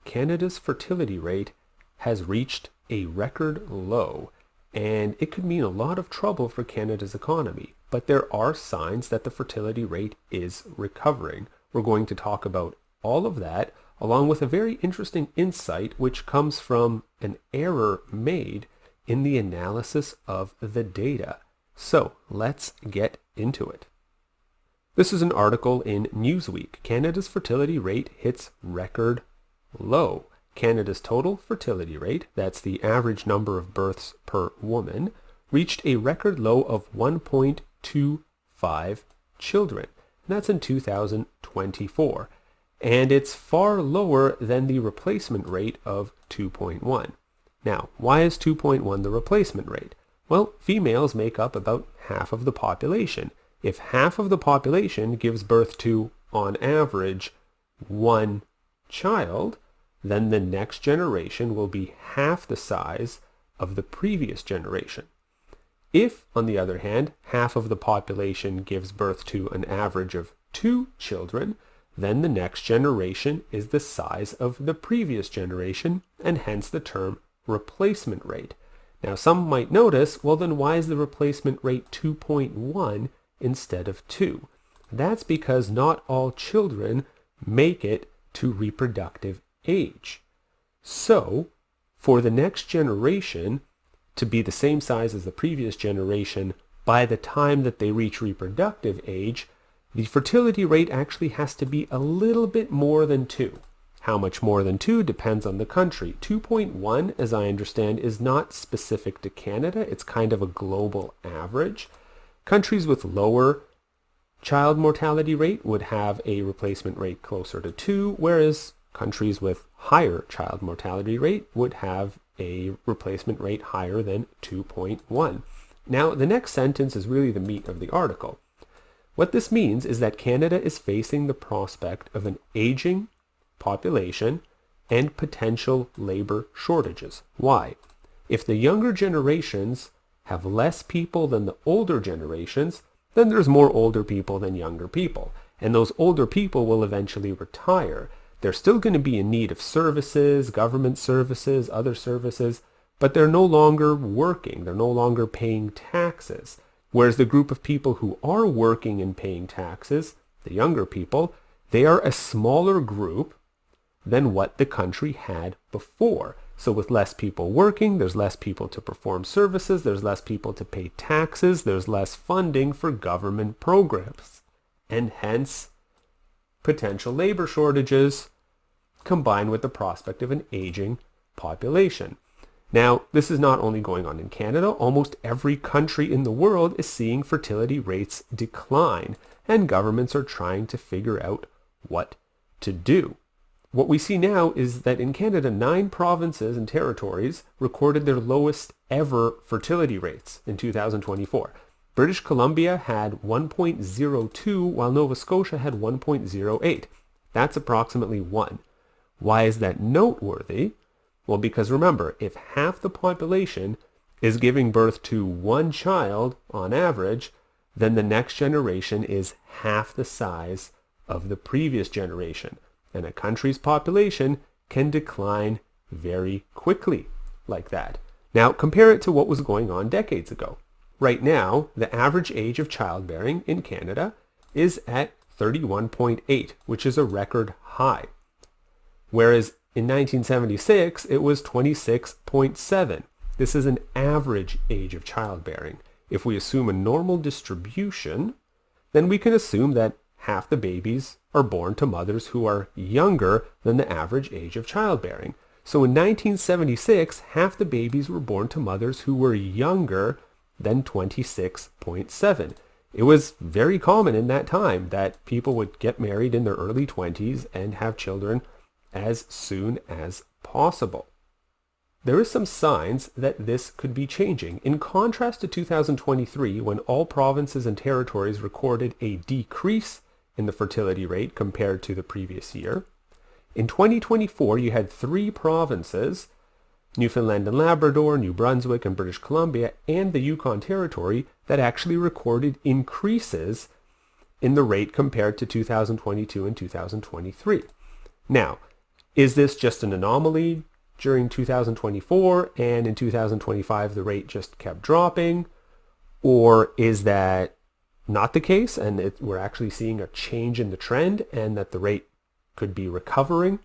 Canada's fertility rate has reached a record low, and it could mean a lot of trouble for Canada's economy. But there are signs that the fertility rate is recovering. We're going to talk about all of that, along with a very interesting insight which comes from an error made in the analysis of the data. So let's get into it. This is an article in Newsweek. Canada's fertility rate hits record low. Canada's total fertility rate, that's the average number of births per woman, reached a record low of 1.25 children. And that's in 2024. And it's far lower than the replacement rate of 2.1. Now, why is 2.1 the replacement rate? Well, females make up about half of the population. If half of the population gives birth to, on average, one child, then the next generation will be half the size of the previous generation. If, on the other hand, half of the population gives birth to an average of 2 children, then the next generation is the size of the previous generation, and hence the term replacement rate. Now, some might notice, well, then why is the replacement rate 2.1 instead of 2? That's because not all children make it to reproductive age. So, for the next generation to be the same size as the previous generation by the time that they reach reproductive age, the fertility rate actually has to be a little bit more than 2. How much more than 2 depends on the country. 2.1, as I understand, is not specific to Canada. It's kind of a global average. Countries with lower child mortality rate would have a replacement rate closer to 2, whereas countries with higher child mortality rate would have a replacement rate higher than 2.1. Now, the next sentence is really the meat of the article. What this means is that Canada is facing the prospect of an aging population and potential labor shortages. Why? If the younger generations have less people than the older generations, then there's more older people than younger people. And those older people will eventually retire. They're still going to be in need of services, government services, other services, but they're no longer working. They're no longer paying taxes. Whereas the group of people who are working and paying taxes, the younger people, they are a smaller group than what the country had before. So with less people working, there's less people to perform services, there's less people to pay taxes, there's less funding for government programs, and hence potential labor shortages combined with the prospect of an aging population. Now, this is not only going on in Canada. Almost every country in the world is seeing fertility rates decline, and governments are trying to figure out what to do. What we see now is that in Canada, 9 provinces and territories recorded their lowest ever fertility rates in 2024. British Columbia had 1.02, while Nova Scotia had 1.08. That's approximately 1. Why is that noteworthy? Well, because remember, if half the population is giving birth to 1 child on average, then the next generation is half the size of the previous generation. And a country's population can decline very quickly like that. Now, compare it to what was going on decades ago. Right now, the average age of childbearing in Canada is at 31.8, which is a record high. Whereas in 1976, it was 26.7. This is an average age of childbearing. If we assume a normal distribution, then we can assume that half the babies are born to mothers who are younger than the average age of childbearing. So in 1976, half the babies were born to mothers who were younger than 26.7. It was very common in that time that people would get married in their early 20s and have children as soon as possible. There is some signs that this could be changing. In contrast to 2023, when all provinces and territories recorded a decrease in the fertility rate compared to the previous year, in 2024 you had 3 provinces, Newfoundland and Labrador, New Brunswick, and British Columbia, and the Yukon Territory, that actually recorded increases in the rate compared to 2022 and 2023. Now, Is this just an anomaly during 2024 and in 2025 the rate just kept dropping? Or is that not the case and we're actually seeing a change in the trend and that the rate could be recovering?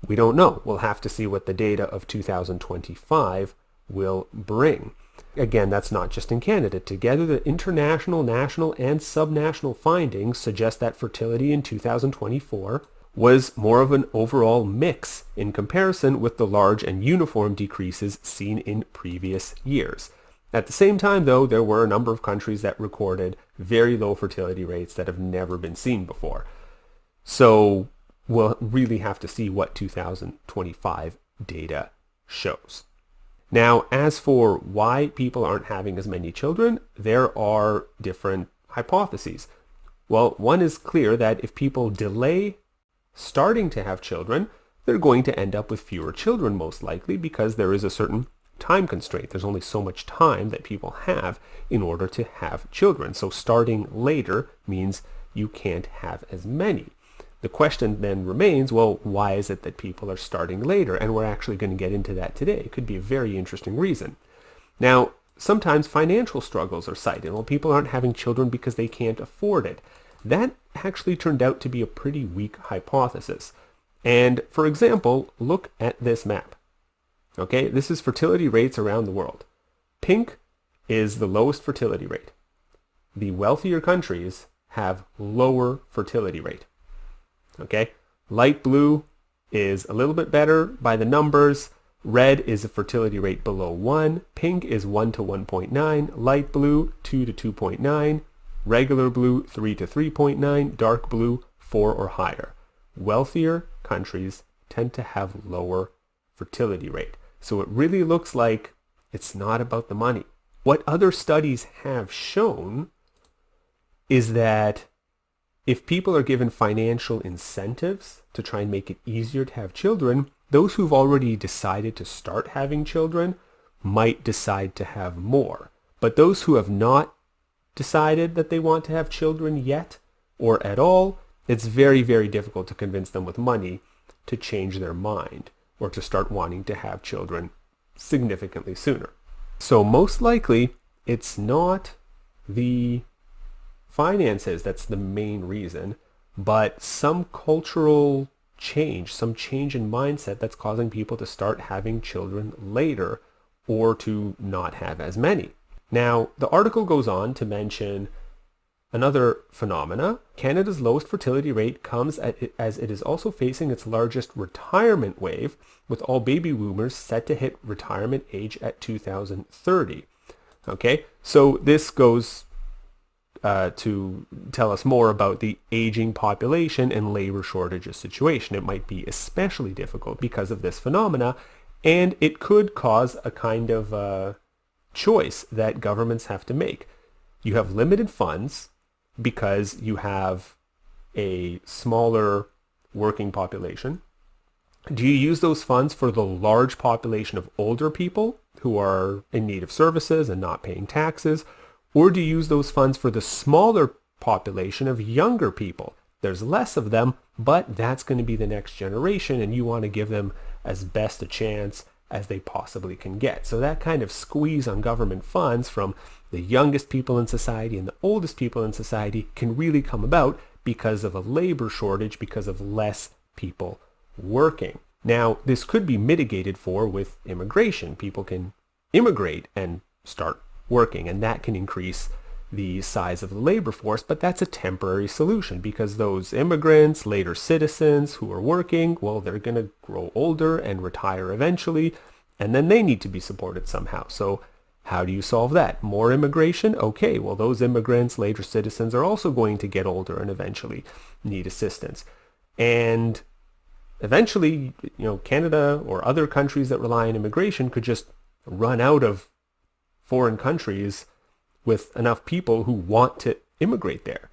We don't know. We'll have to see what the data of 2025 will bring. Again, that's not just in Canada. Together, the international, national, and subnational findings suggest that fertility in 2024 was more of an overall mix in comparison with the large and uniform decreases seen in previous years. At the same time, though, there were a number of countries that recorded very low fertility rates that have never been seen before. So we'll really have to see what 2025 data shows. Now, as for why people aren't having as many children, there are different hypotheses. Well, one is clear that if people delay starting to have children, they're going to end up with fewer children most likely because there is a certain time constraint. There's only so much time that people have in order to have children. So starting later means you can't have as many. The question then remains, well, why is it that people are starting later? And we're actually going to get into that today. It could be a very interesting reason. Now, sometimes financial struggles are cited. Well, people aren't having children because they can't afford it. That actually turned out to be a pretty weak hypothesis. And for example, look at this map. Okay, this is fertility rates around the world. Pink is the lowest fertility rate. The wealthier countries have lower fertility rate. Okay, light blue is a little bit better by the numbers. Red is a fertility rate below 1. Pink is 1 to 1.9. Light blue, 2 to 2.9. Regular blue, 3 to 3.9. Dark blue, 4 or higher. Wealthier countries tend to have lower fertility rate. So it really looks like it's not about the money. What other studies have shown is that if people are given financial incentives to try and make it easier to have children, those who've already decided to start having children might decide to have more. But those who have not decided that they want to have children yet or at all, it's very, very difficult to convince them with money to change their mind or to start wanting to have children significantly sooner. So most likely, it's not the finances that's the main reason, but some cultural change, some change in mindset that's causing people to start having children later or to not have as many. Now, the article goes on to mention another phenomena. Canada's lowest fertility rate comes as it is also facing its largest retirement wave, with all baby boomers set to hit retirement age at 2030. Okay, so this goes to tell us more about the aging population and labor shortages situation. It might be especially difficult because of this phenomena, and it could cause a kind of choice that governments have to make. You have limited funds because you have a smaller working population. Do you use those funds for the large population of older people who are in need of services and not paying taxes? Or do you use those funds for the smaller population of younger people? There's less of them, but that's going to be the next generation, and you want to give them as best a chance as they possibly can get. So that kind of squeeze on government funds from the youngest people in society and the oldest people in society can really come about because of a labor shortage, because of less people working. Now, this could be mitigated for with immigration. People can immigrate and start working, and that can increase the size of the labor force, but that's a temporary solution because those immigrants, later citizens who are working, well, they're going to grow older and retire eventually, and then they need to be supported somehow. So how do you solve that? More immigration? Okay, well, those immigrants, later citizens, are also going to get older and eventually need assistance. And eventually, Canada or other countries that rely on immigration could just run out of foreign countries with enough people who want to immigrate there.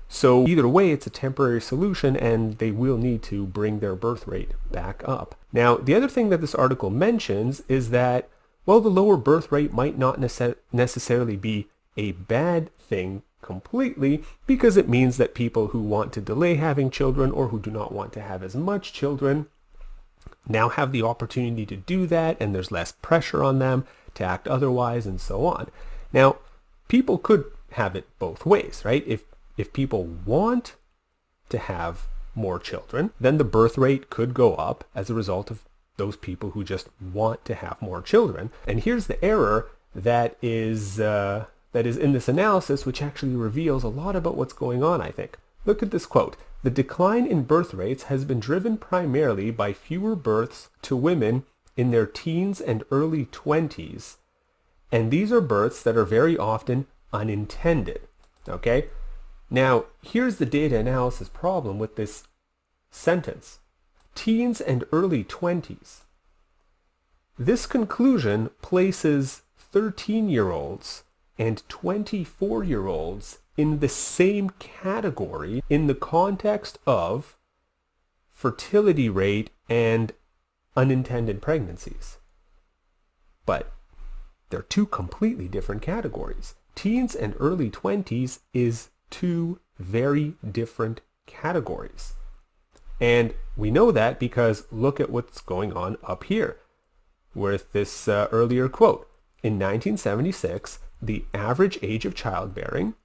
So either way, it's a temporary solution, and they will need to bring their birth rate back up. Now, the other thing that this article mentions is that, well, the lower birth rate might not necessarily be a bad thing completely, because it means that people who want to delay having children or who do not want to have as much children now have the opportunity to do that, and there's less pressure on them to act otherwise, and so on. Now, people could have it both ways, right? If people want to have more children, then the birth rate could go up as a result of those people who just want to have more children. And here's the error that is in this analysis, which actually reveals a lot about what's going on, I think. Look at this quote. The decline in birth rates has been driven primarily by fewer births to women in their teens and early 20s. And these are births that are very often unintended. Okay? Now, here's the data analysis problem with this sentence. Teens and early 20s. This conclusion places 13-year-olds and 24-year-olds in the same category in the context of fertility rate and unintended pregnancies. But they're two completely different categories. Teens and early 20s is two very different categories. And we know that because look at what's going on up here with this earlier quote. In 1976, the average age of childbearing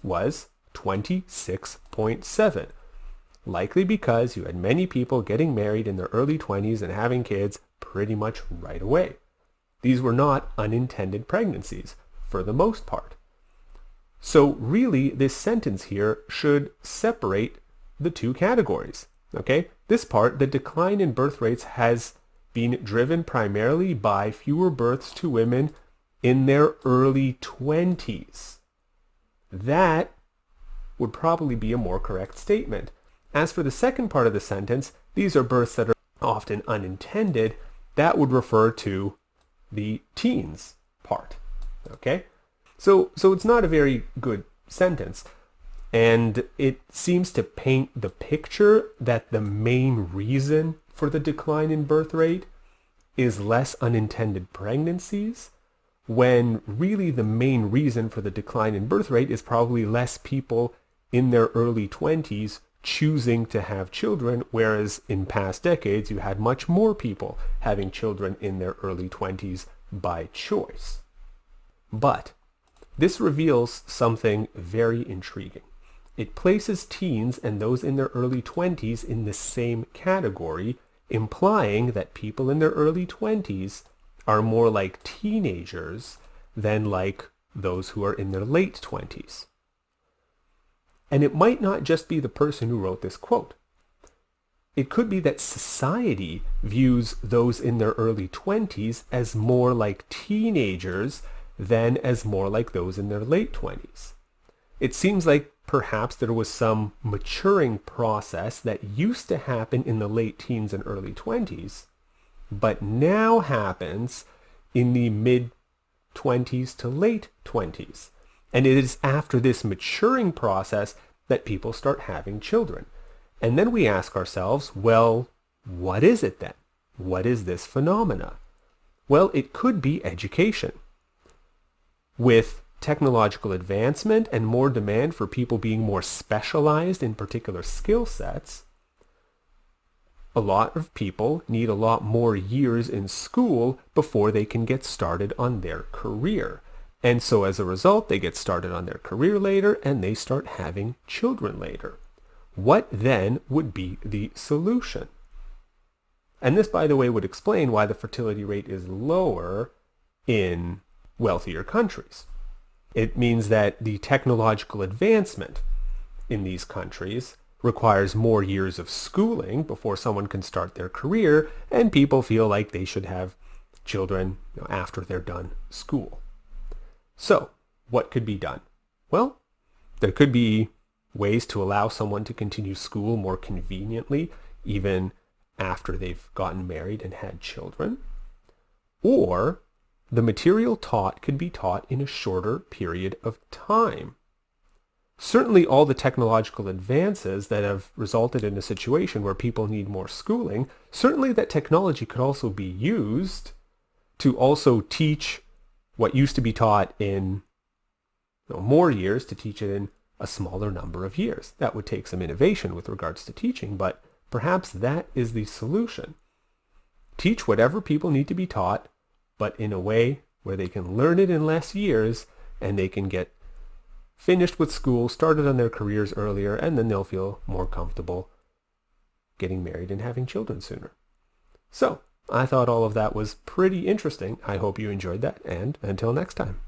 was 26.7, likely because you had many people getting married in their early 20s and having kids pretty much right away. These were not unintended pregnancies for the most part. So really, this sentence here should separate the two categories. Okay? This part, the decline in birth rates has been driven primarily by fewer births to women in their early 20s. That would probably be a more correct statement. As for the second part of the sentence, these are births that are often unintended. That would refer to the teens part. Okay? So it's not a very good sentence. And it seems to paint the picture that the main reason for the decline in birth rate is less unintended pregnancies, when really the main reason for the decline in birth rate is probably less people in their early 20s choosing to have children, whereas in past decades you had much more people having children in their early 20s by choice. But this reveals something very intriguing. It places teens and those in their early 20s in the same category, implying that people in their early 20s are more like teenagers than like those who are in their late 20s. And it might not just be the person who wrote this quote. It could be that society views those in their early 20s as more like teenagers than as more like those in their late 20s. It seems like perhaps there was some maturing process that used to happen in the late teens and early 20s, but now happens in the mid-20s to late 20s. And it is after this maturing process that people start having children. And then we ask ourselves, well, what is it then? What is this phenomena? Well, it could be education. With technological advancement and more demand for people being more specialized in particular skill sets, a lot of people need a lot more years in school before they can get started on their career. And so as a result, they get started on their career later and they start having children later. What then would be the solution? And this, by the way, would explain why the fertility rate is lower in wealthier countries. It means that the technological advancement in these countries requires more years of schooling before someone can start their career, and people feel like they should have children after they're done school. So, what could be done? Well, there could be ways to allow someone to continue school more conveniently, even after they've gotten married and had children. Or the material taught could be taught in a shorter period of time. Certainly all the technological advances that have resulted in a situation where people need more schooling, certainly that technology could also be used to also teach what used to be taught in more years, to teach it in a smaller number of years. That would take some innovation with regards to teaching, but perhaps that is the solution. Teach whatever people need to be taught, but in a way where they can learn it in less years and they can get finished with school, started on their careers earlier, and then they'll feel more comfortable getting married and having children sooner. So, I thought all of that was pretty interesting. I hope you enjoyed that, and until next time.